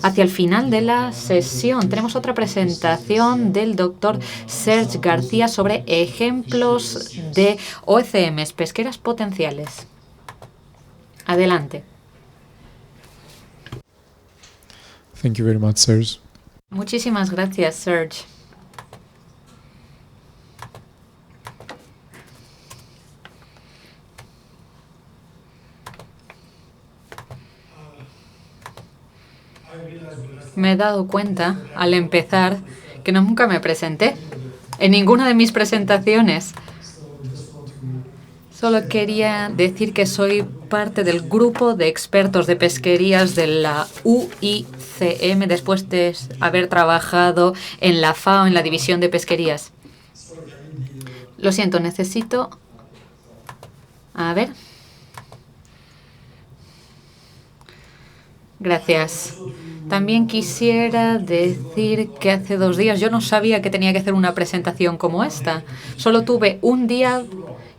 hacia el final de la sesión. Tenemos otra presentación del doctor Serge García sobre ejemplos de OCMs, pesqueras potenciales. Adelante. Thank you very much, Serge. Muchísimas gracias, Serge. Me he dado cuenta al empezar que nunca me presenté en ninguna de mis presentaciones. Solo quería decir que soy parte del grupo de expertos de pesquerías de la UICM después de haber trabajado en la FAO, en la división de pesquerías. Lo siento, necesito... A ver. Gracias. También quisiera decir que hace 2 días yo no sabía que tenía que hacer una presentación como esta. Solo tuve un día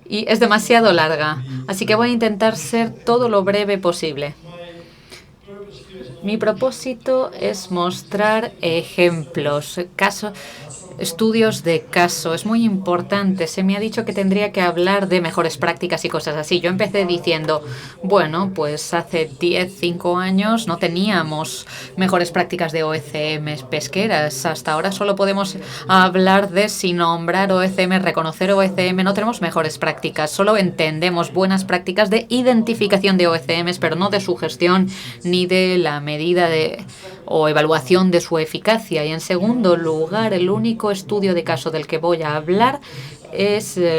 y es demasiado larga, así que voy a intentar ser todo lo breve posible. Mi propósito es mostrar ejemplos, estudios de caso. Es muy importante. Se me ha dicho que tendría que hablar de mejores prácticas y cosas así. Yo empecé diciendo, bueno, pues hace 5 años no teníamos mejores prácticas de OCM pesqueras. Hasta ahora solo podemos hablar de sin nombrar OCM, reconocer OCM. No tenemos mejores prácticas. Solo entendemos buenas prácticas de identificación de OCMs, pero no de su gestión ni de la medida o evaluación de su eficacia. Y en segundo lugar, el único estudio de caso del que voy a hablar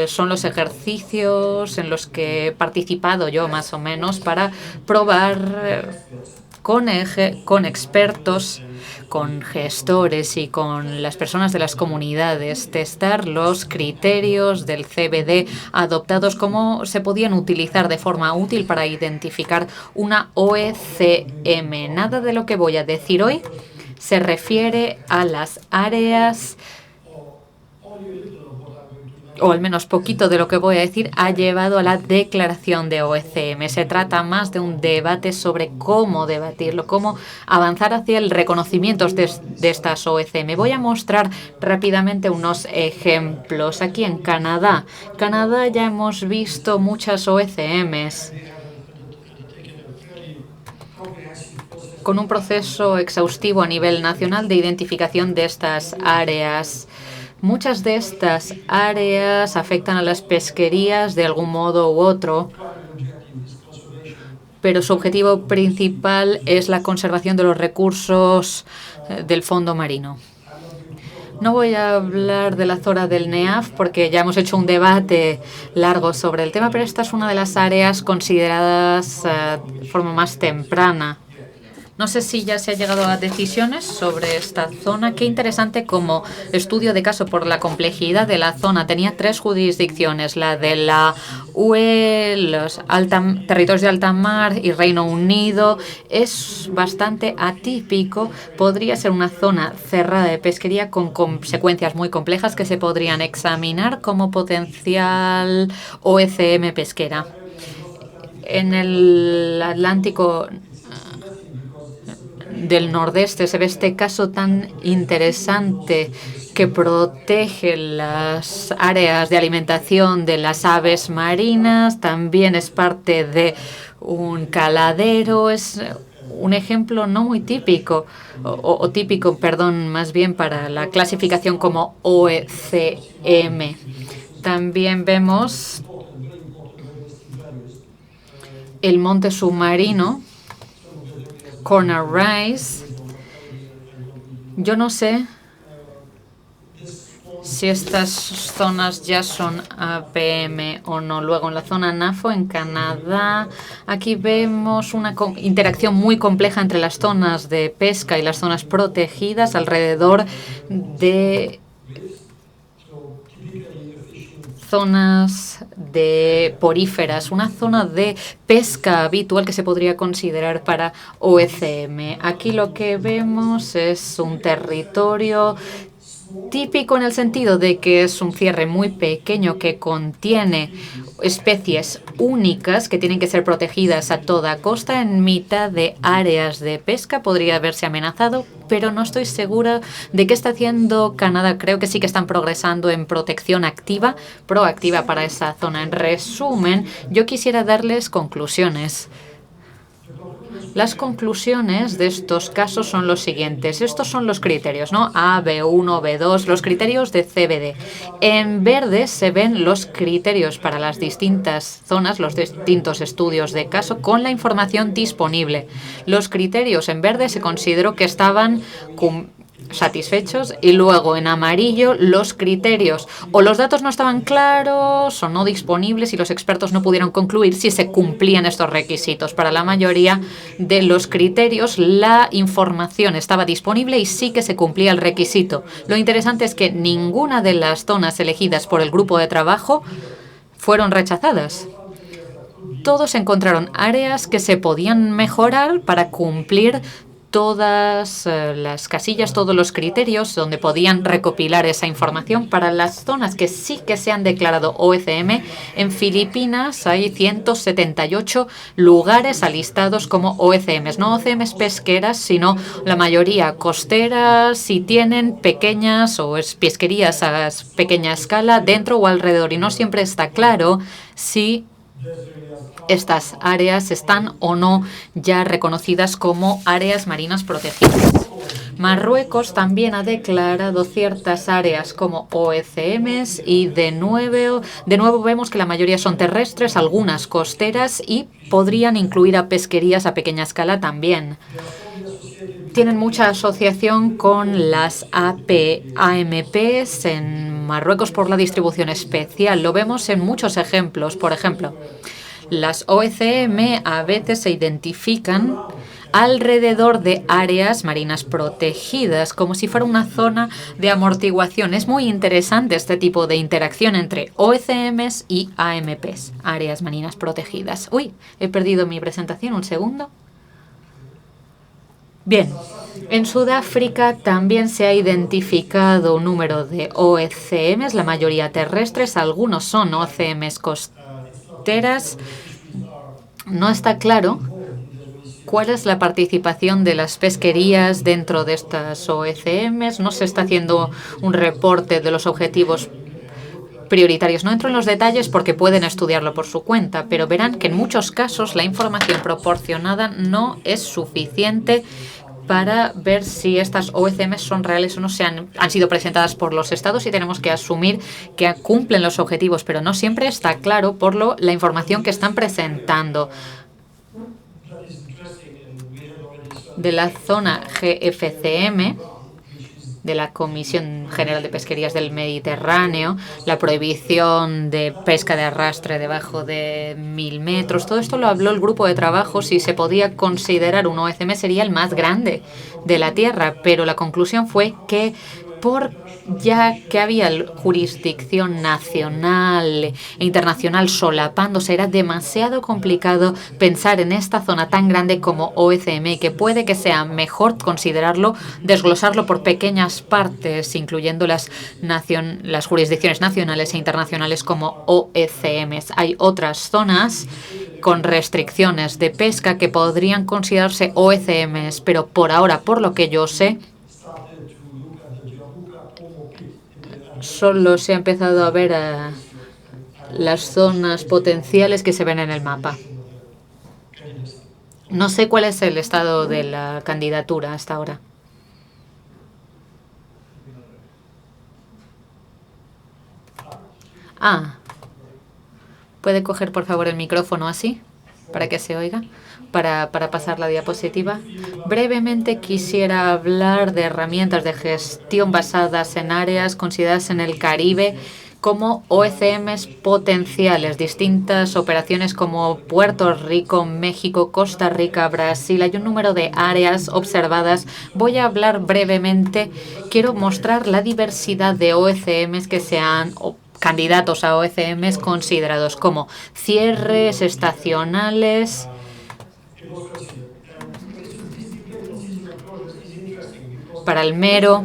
son los ejercicios en los que he participado yo más o menos para probar con expertos, con gestores y con las personas de las comunidades, testar los criterios del CBD adoptados, cómo se podían utilizar de forma útil para identificar una OCM. Nada de lo que voy a decir hoy se refiere a las áreas, o al menos poquito de lo que voy a decir ha llevado a la declaración de OCM. Se trata más de un debate sobre cómo debatirlo, cómo avanzar hacia el reconocimiento de estas OCM. Voy a mostrar rápidamente unos ejemplos. Aquí en Canadá. Canadá ya hemos visto muchas OCMs con un proceso exhaustivo a nivel nacional de identificación de estas áreas. Muchas de estas áreas afectan a las pesquerías de algún modo u otro, pero su objetivo principal es la conservación de los recursos del fondo marino. No voy a hablar de la zona del NEAF porque ya hemos hecho un debate largo sobre el tema, pero esta es una de las áreas consideradas de forma más temprana. No sé si ya se ha llegado a decisiones sobre esta zona. Qué interesante como estudio de caso por la complejidad de la zona. Tenía 3 jurisdicciones, la de la UE, los territorios de alta mar y Reino Unido. Es bastante atípico. Podría ser una zona cerrada de pesquería con consecuencias muy complejas que se podrían examinar como potencial OCM pesquera. En el Atlántico del Nordeste se ve este caso tan interesante que protege las áreas de alimentación de las aves marinas, también es parte de un caladero, es un ejemplo no muy típico, o típico, perdón, más bien para la clasificación como OCM. También vemos el monte submarino, Corner Rise. Yo no sé si estas zonas ya son APM o no. Luego en la zona NAFO, en Canadá, aquí vemos una interacción muy compleja entre las zonas de pesca y las zonas protegidas alrededor de zonas de poríferas, una zona de pesca habitual que se podría considerar para OCM. Aquí lo que vemos es un territorio típico en el sentido de que es un cierre muy pequeño que contiene especies únicas que tienen que ser protegidas a toda costa en mitad de áreas de pesca. Podría verse amenazado, pero no estoy segura de qué está haciendo Canadá. Creo que sí que están progresando en protección activa, proactiva para esa zona. En resumen, yo quisiera darles conclusiones. Las conclusiones de estos casos son los siguientes. Estos son los criterios, ¿no? A, B1, B2, los criterios de CBD. En verde se ven los criterios para las distintas zonas, los distintos estudios de caso con la información disponible. Los criterios en verde se consideró que estaban satisfechos y luego en amarillo los criterios o los datos no estaban claros o no disponibles y los expertos no pudieron concluir si se cumplían estos requisitos. Para la mayoría de los criterios la información estaba disponible y sí que se cumplía el requisito. Lo interesante es que ninguna de las zonas elegidas por el grupo de trabajo fueron rechazadas. Todos encontraron áreas que se podían mejorar para cumplir todas las casillas, todos los criterios donde podían recopilar esa información. Para las zonas que sí que se han declarado OCM, en Filipinas hay 178 lugares alistados como OCMs. No OCMs pesqueras, sino la mayoría costeras y tienen pequeñas o pesquerías a pequeña escala dentro o alrededor. Y no siempre está claro si estas áreas están o no ya reconocidas como áreas marinas protegidas. Marruecos también ha declarado ciertas áreas como OCMs y de nuevo vemos que la mayoría son terrestres, algunas costeras y podrían incluir a pesquerías a pequeña escala también. Tienen mucha asociación con las AMPs en Marruecos por la distribución especial. Lo vemos en muchos ejemplos. Por ejemplo, las OCM a veces se identifican alrededor de áreas marinas protegidas, como si fuera una zona de amortiguación. Es muy interesante este tipo de interacción entre OCMs y AMPs, áreas marinas protegidas. Uy, he perdido mi presentación, un segundo. Bien, en Sudáfrica también se ha identificado un número de OCMs, la mayoría terrestres, algunos son OCMs costeras. No está claro cuál es la participación de las pesquerías dentro de estas OCMs. No se está haciendo un reporte de los objetivos prioritarios. No entro en los detalles porque pueden estudiarlo por su cuenta, pero verán que en muchos casos la información proporcionada no es suficiente para ver si estas OCMs son reales o no. Han sido presentadas por los estados y tenemos que asumir que cumplen los objetivos, pero no siempre está claro por la información que están presentando. De la zona GFCM, de la Comisión General de Pesquerías del Mediterráneo, la prohibición de pesca de arrastre debajo de 1000 metros. Todo esto lo habló el grupo de trabajo. Si se podía considerar un OCM sería el más grande de la Tierra, pero la conclusión fue que ya que había jurisdicción nacional e internacional solapándose, era demasiado complicado pensar en esta zona tan grande como OCM, que puede que sea mejor considerarlo, desglosarlo por pequeñas partes, incluyendo las jurisdicciones nacionales e internacionales como OCMs. Hay otras zonas con restricciones de pesca que podrían considerarse OCMs, pero por ahora, por lo que yo sé, solo se ha empezado a ver las zonas potenciales que se ven en el mapa. No sé cuál es el estado de la candidatura hasta ahora. ¿Puede coger por favor el micrófono así para que se oiga? Para pasar la diapositiva. Brevemente quisiera hablar de herramientas de gestión basadas en áreas consideradas en el Caribe como OCMs potenciales. Distintas operaciones como Puerto Rico, México, Costa Rica, Brasil. Hay un número de áreas observadas. Voy a hablar brevemente. Quiero mostrar la diversidad de OCMs que se han candidatos a OCMs considerados como cierres estacionales, para el mero,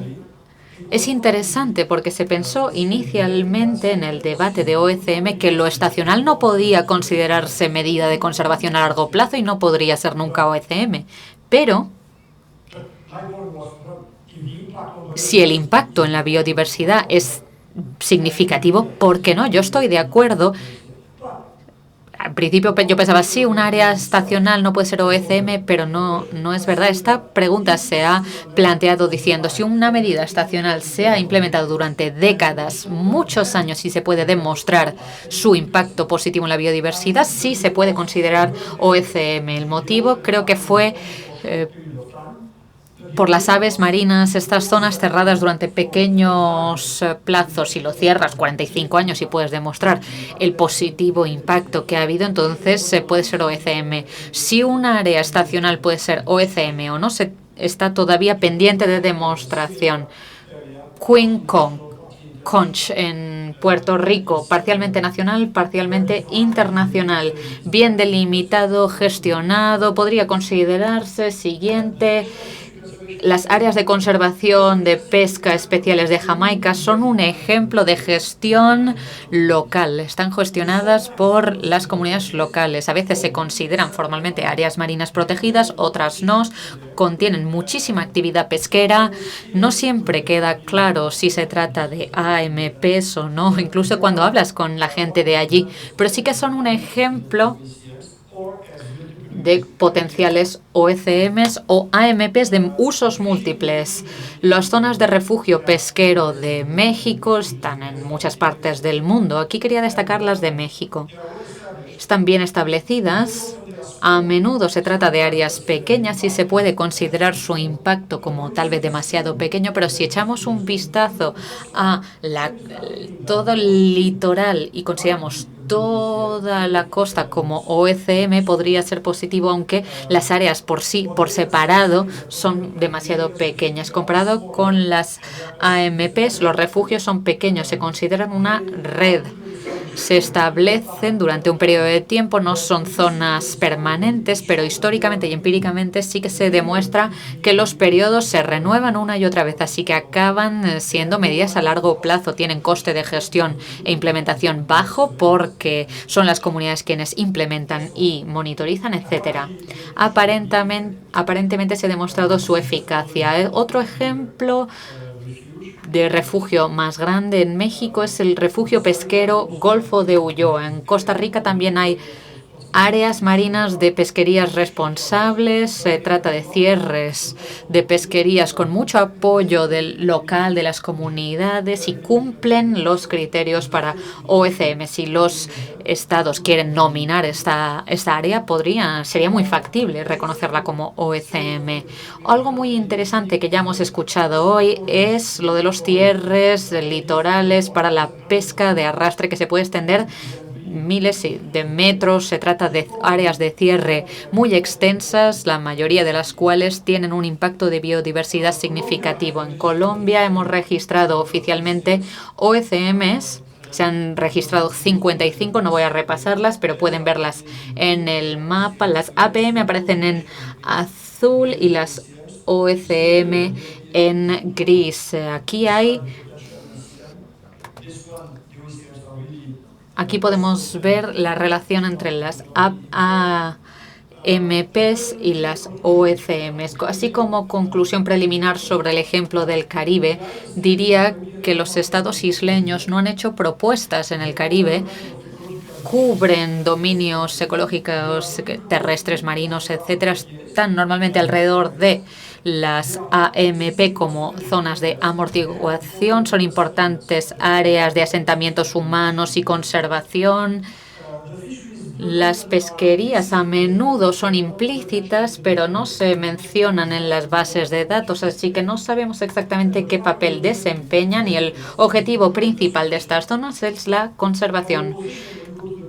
Es interesante porque se pensó inicialmente en el debate de OECM que lo estacional no podía considerarse medida de conservación a largo plazo y no podría ser nunca OECM. Pero si el impacto en la biodiversidad es significativo, ¿por qué no? Yo estoy de acuerdo. Al principio yo pensaba, sí, un área estacional no puede ser OECM, pero no es verdad. Esta pregunta se ha planteado diciendo, si una medida estacional se ha implementado durante décadas, muchos años, y se puede demostrar su impacto positivo en la biodiversidad, sí se puede considerar OECM. El motivo creo que fue por las aves marinas, estas zonas cerradas durante pequeños plazos. Si lo cierras 45 años y puedes demostrar el positivo impacto que ha habido, entonces puede ser OECM. Si un área estacional puede ser OECM o no, está todavía pendiente de demostración. Queen Conch en Puerto Rico, parcialmente nacional, parcialmente internacional, bien delimitado, gestionado, podría considerarse siguiente. Las áreas de conservación de pesca especiales de Jamaica son un ejemplo de gestión local. Están gestionadas por las comunidades locales. A veces se consideran formalmente áreas marinas protegidas, otras no. Contienen muchísima actividad pesquera. No siempre queda claro si se trata de AMPs o no, incluso cuando hablas con la gente de allí. Pero sí que son un ejemplo de potenciales OECMs o AMPs de usos múltiples. Las zonas de refugio pesquero de México están en muchas partes del mundo. Aquí quería destacar las de México. Están bien establecidas. A menudo se trata de áreas pequeñas y se puede considerar su impacto como tal vez demasiado pequeño, pero si echamos un vistazo a todo el litoral y consideramos toda la costa como OECM, podría ser positivo, aunque las áreas por separado, son demasiado pequeñas. Comparado con las AMPs, los refugios son pequeños, se consideran una red. Se establecen durante un periodo de tiempo, no son zonas permanentes, pero históricamente y empíricamente sí que se demuestra que los periodos se renuevan una y otra vez, así que acaban siendo medidas a largo plazo. Tienen coste de gestión e implementación bajo porque son las comunidades quienes implementan y monitorizan, etcétera. Aparentemente se ha demostrado su eficacia. Otro ejemplo de refugio más grande en México es el refugio pesquero Golfo de Ulloa. En Costa Rica también hay áreas marinas de pesquerías responsables. Se trata de cierres de pesquerías con mucho apoyo del local, de las comunidades, y cumplen los criterios para OECM. Si los estados quieren nominar esta área, sería muy factible reconocerla como OECM. Algo muy interesante que ya hemos escuchado hoy es lo de los cierres litorales para la pesca de arrastre, que se puede extender miles de metros. Se trata de áreas de cierre muy extensas, la mayoría de las cuales tienen un impacto de biodiversidad significativo. En Colombia hemos registrado oficialmente OECMs. Se han registrado 55, no voy a repasarlas, pero pueden verlas en el mapa. Las APM aparecen en azul y las OECM en gris. Aquí podemos ver la relación entre las AMPs y las OECMs. Así como conclusión preliminar sobre el ejemplo del Caribe, diría que los estados isleños no han hecho propuestas en el Caribe. Cubren dominios ecológicos terrestres, marinos, etcétera. Están normalmente alrededor de las AMP como zonas de amortiguación. Son importantes áreas de asentamientos humanos y conservación. Las pesquerías a menudo son implícitas, pero no se mencionan en las bases de datos, así que no sabemos exactamente qué papel desempeñan, y el objetivo principal de estas zonas es la conservación.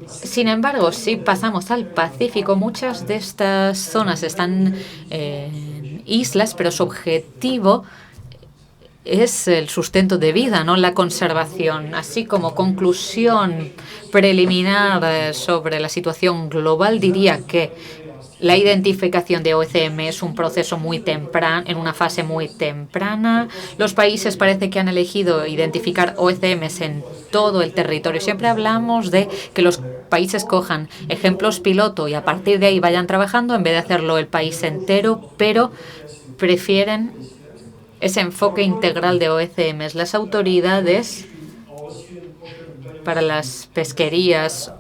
Sin embargo, si pasamos al Pacífico, muchas de estas zonas están islas, pero su objetivo es el sustento de vida, no la conservación. Así como conclusión preliminar sobre la situación global, diría que La identificación de OCM es un proceso muy temprano, en una fase muy temprana. Los países parece que han elegido identificar OCMs en todo el territorio. Siempre hablamos de que los países cojan ejemplos piloto y a partir de ahí vayan trabajando en vez de hacerlo el país entero, pero prefieren ese enfoque integral de OCMs. Las autoridades para las pesquerías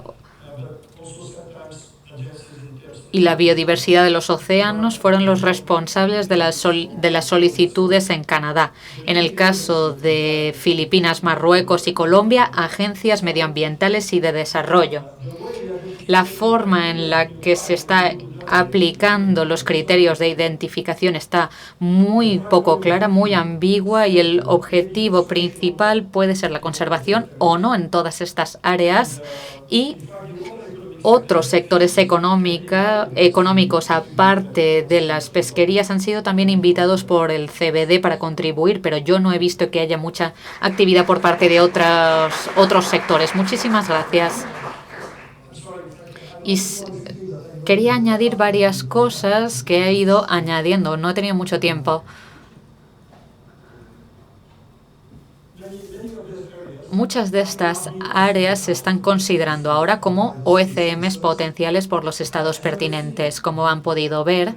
y la biodiversidad de los océanos fueron los responsables de las solicitudes en Canadá. En el caso de Filipinas, Marruecos y Colombia, agencias medioambientales y de desarrollo. La forma en la que se está aplicando los criterios de identificación está muy poco clara, muy ambigua y el objetivo principal puede ser la conservación o no en todas estas áreas y otros sectores económicos, aparte de las pesquerías, han sido también invitados por el CBD para contribuir, pero yo no he visto que haya mucha actividad por parte de otros sectores. Muchísimas gracias. Y quería añadir varias cosas que he ido añadiendo. No he tenido mucho tiempo. Muchas de estas áreas se están considerando ahora como OCMs potenciales por los estados pertinentes. Como han podido ver,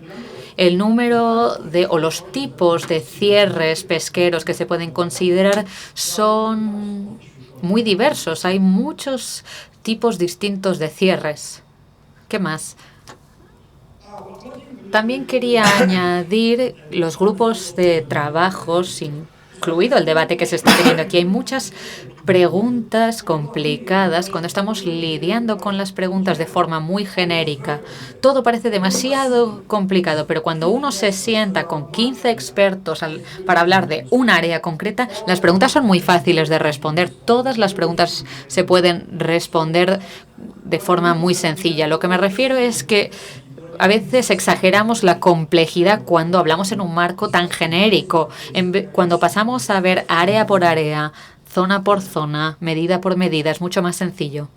el número o los tipos de cierres pesqueros que se pueden considerar son muy diversos. Hay muchos tipos distintos de cierres. ¿Qué más? También quería añadir los grupos de trabajo, incluido el debate que se está teniendo aquí. Hay muchas preguntas complicadas cuando estamos lidiando con las preguntas de forma muy genérica. Todo parece demasiado complicado, pero cuando uno se sienta con 15 expertos para hablar de un área concreta, las preguntas son muy fáciles de responder. Todas las preguntas se pueden responder de forma muy sencilla. Lo que me refiero es que a veces exageramos la complejidad cuando hablamos en un marco tan genérico. Cuando pasamos a ver área por área, zona por zona, medida por medida, es mucho más sencillo.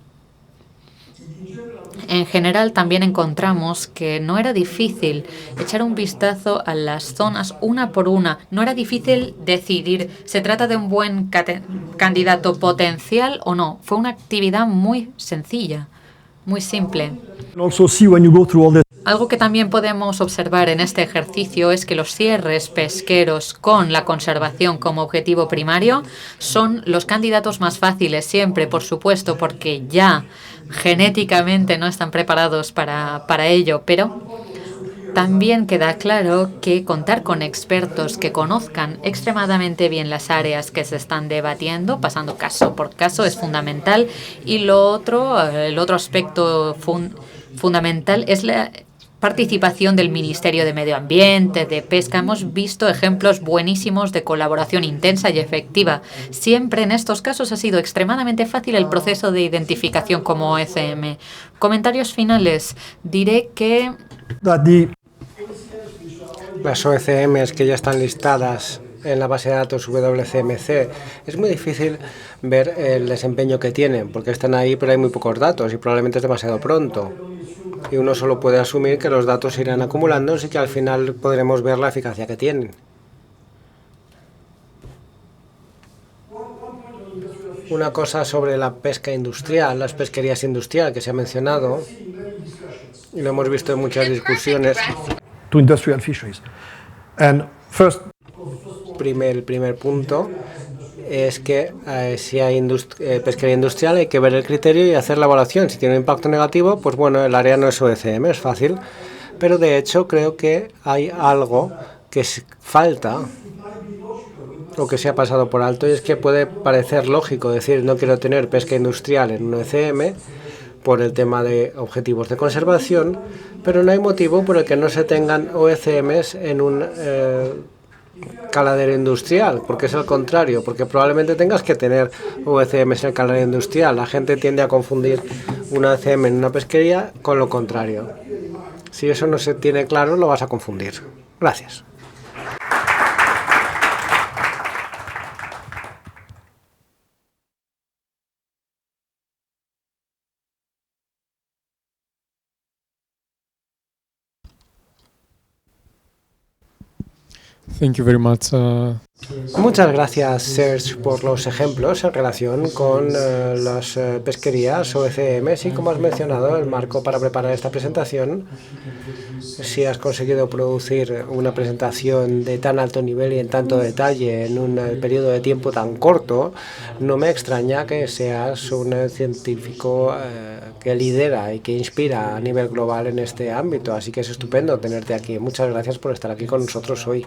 En general, también encontramos que no era difícil echar un vistazo a las zonas una por una. No era difícil decidir, ¿se trata de un buen candidato potencial o no? Fue una actividad muy sencilla, muy simple. Algo que también podemos observar en este ejercicio es que los cierres pesqueros con la conservación como objetivo primario son los candidatos más fáciles siempre, por supuesto, porque ya genéticamente no están preparados para ello, pero también queda claro que contar con expertos que conozcan extremadamente bien las áreas que se están debatiendo, pasando caso por caso, es fundamental. Y el otro aspecto fundamental es la participación del Ministerio de Medio Ambiente, de Pesca. Hemos visto ejemplos buenísimos de colaboración intensa y efectiva. Siempre en estos casos ha sido extremadamente fácil el proceso de identificación como OCM. Comentarios finales. Diré que las OCMs que ya están listadas en la base de datos WCMC, es muy difícil ver el desempeño que tienen, porque están ahí pero hay muy pocos datos y probablemente es demasiado pronto. Y uno solo puede asumir que los datos se irán acumulando y que al final podremos ver la eficacia que tienen. Una cosa sobre la pesca industrial, las pesquerías industriales que se ha mencionado, y lo hemos visto en muchas discusiones. To industrial fisheries. And first, el primer punto es que si hay pesquería industrial hay que ver el criterio y hacer la evaluación. Si tiene un impacto negativo, pues bueno, el área no es OCM, es fácil. Pero de hecho creo que hay algo que falta o que se ha pasado por alto, y es que puede parecer lógico decir no quiero tener pesca industrial en un OCM por el tema de objetivos de conservación, pero no hay motivo por el que no se tengan OCMs en un caladero industrial, porque es al contrario, porque probablemente tengas que tener OCMs en el caladero industrial. La gente tiende a confundir una OCM en una pesquería con lo contrario. Si eso no se tiene claro, lo vas a confundir. Gracias. Thank you very much. Muchas gracias, Serge, por los ejemplos en relación con las pesquerías o ECMs y, como has mencionado, el marco para preparar esta presentación. Si has conseguido producir una presentación de tan alto nivel y en tanto detalle en un periodo de tiempo tan corto, no me extraña que seas un científico que lidera y que inspira a nivel global en este ámbito. Así que es estupendo tenerte aquí. Muchas gracias por estar aquí con nosotros hoy.